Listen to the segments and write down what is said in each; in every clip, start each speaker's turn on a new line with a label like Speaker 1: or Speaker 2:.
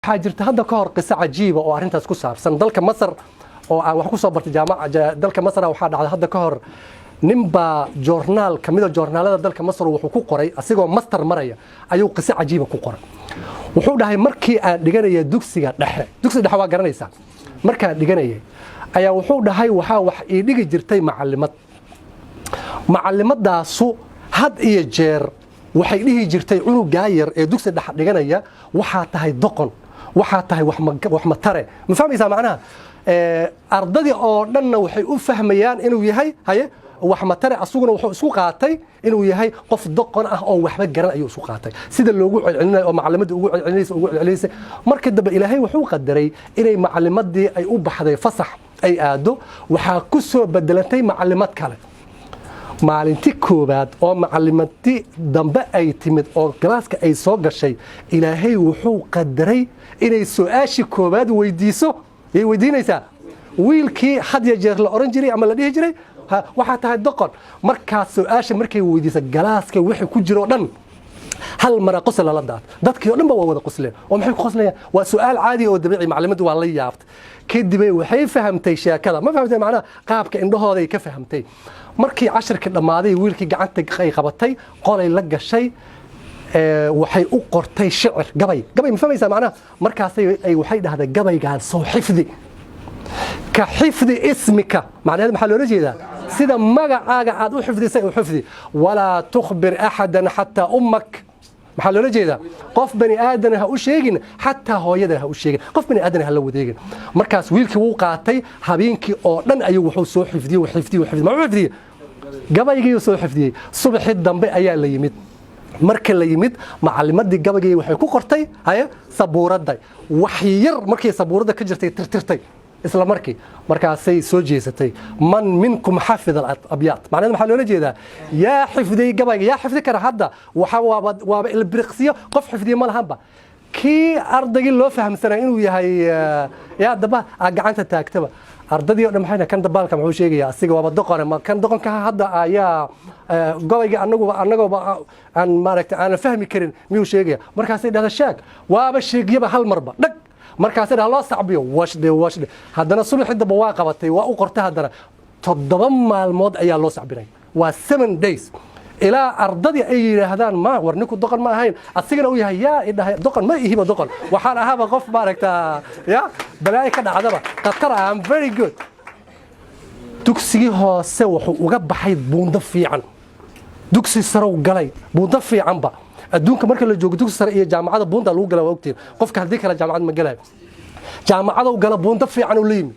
Speaker 1: حاجرت هذا كهر قصة عجيبة أو أرنت أسكوسها سندلك مصر أو وحكو صبرت جامعة دلك مصر أو حد على هذا كهر نمبا جورنال كمية جورنال هذا دلك مصر وحكو قري أسيقو مستر مريا أيو قصة عجيبة كو قري وحو ده مركي دجانية دوكسي ده واجرنيسا مركي دجانية أيا وحو ده هاي وح يديك جرتي معلمات ده سو هاد جير waxay dhihi jirtay cunug gaayar ee dugsi dhex dhiganaya waxa tahay doqon waxa tahay wax ma tare ma fahmaysaa macnaha ardadii oo dhanna waxay u fahmayaan inuu yahay haye wax ma tare asuguna wuxuu isku qaatay inuu yahay qof doqon ah oo waxba garan ayuu isku qaatay sida loogu celcelinayo oo macallimadu ugu celcelisay markii dambe ilaahay wuxuu qadaray inay macallimadii ay u baxday fasax ay aado waxa ku soo bedelantay macallimad kale maalintii koobaad oo macallimadii dambe ay timid oo galaaska ay soo gashay ilaahay wuxuu qadaray inay su'aashi koobaad weydiiso ay weydiinaysaa wiilkii had ya jeer la oran jiray ama la dhihi jiray waxa tahay doqon markaas su'aasha markay weydiiso galaaska wixii ku jiro dhan hal mara qosla la daad dadkii oo dhan ba wada qosleen oo maxay ku qoslayaan waa su'aal caadi oo dabiici macallimadu waa la yaabtay kadib waxay fahamtay sheekada ma fahamtay macnaha qaabka indhahooda ay ka fahamtay markii casharka dhamaaday wiilkii gacanta ay qabatay qolay la gashay waxay u qortay shicir gabay ma fahmaysaa macnaha markaas ay waxay dhahday gabaygaan soo xifdi ka xifdi ismika macnaheedu maxaa loola jeedaa sida magacaaga aad u xifdisay u xifdi walaa tukhbir ahadan hatta ummak maxaa loola jeedaa qof bani aadan ha u sheegin xataa hooyada ha u sheegin qof bani aadan ha la wadeegin markaas wiilkii wuu qaatay habeenkii oo dhan ayuu wuxuu soo xifdiyay ma xifdiyay gabaygii soo xifdiyay subaxii dambe ayaa la yimid marka la yimid macallimadii gabaygii waxay ku qortay haya sabuuradda wax yar markii sabuuradda ka jirtay tirtirtay isla markaasay soo jeesatay man minkum xafid al-abyat macnaheedu maxaa loola jeedaa yaa xifday gabayga yaa xifdi kara hadda waaba ilbiriqsiyo qof xifdiye ma lahanba kii ardaygii loo fahamsanaa inuu yahay yaa daba gacanta taagtaba ardadii oo dhan maxayna kan dabaalka muxuu sheegayaa asiga waaba doqon ma kan doqonka hadda ayaa gabayga anagooba aan maaragtay aan fahmi karin miyuu sheegaya markaasay dhahda sheeg waaba sheegyaba hal marba dhag markaasay loo sacbiyo washde haddana subaxii dambe waa qabatay waa u qortay haddana 7 maalmood ayaa loo sacbinay waa 7 days ilaa ardadii ay yiraahdaan ma war ninku doqon ma ahayn asigana uu yahay yaa idhahay doqon ma ihiba doqon waxaan ahaaba qof maaragtaa ya balaay ka dhacdaba qatar am very good dugsigii hoose wuxuu uga baxay buundo fiican dugsi sare u galay buundo fiicanba adduunka marka la joogo dugsi sare iyo jaamacada buunda lagu galaa waqtiga qofka hadii kala jaamacad ma galay jaamacada u gala buunda fiican u leeyim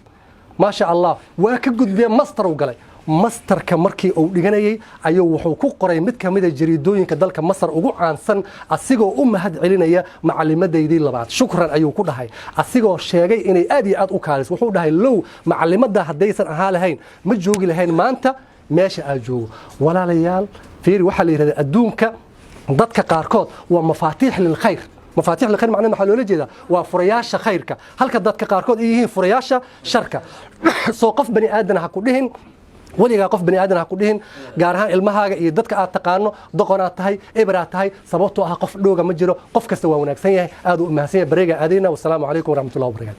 Speaker 1: ma sha Allah waa ka gudbiyay master u galay masterka markii uu dhiganayay ayuu wuxuu ku qoray mid kamid ah jariidooyinka dalka Masar ugu caansan asigoo u mahad celinaya macallimadeedii labaad shukran ayuu ku dhahay asigoo sheegay inay aad iyo aad u kaalis wuxuu dhahay low macallimada hadaysan ahaa lahayn ma joogi lahayn maanta meesha aad joogo walaalayaal fiiri waxa la yiraahdaa adduunka dadka qaarkood waa mafaatiix lil khayr مفاتيح الخير معناه محل ولا جدا وفرياش خيرك هل كذا كاركود إيه فرياش شركة سوقف بني آدم هكودهن ولي قف بني آدم هكودهن جارها المها يدتك أتقانو دقنات هاي إبرات هاي صبوتو قف لوجا مجرو قف كستوى وناكسية هذا مهسية بريجة أدينا والسلام عليكم ورحمة الله وبركاته.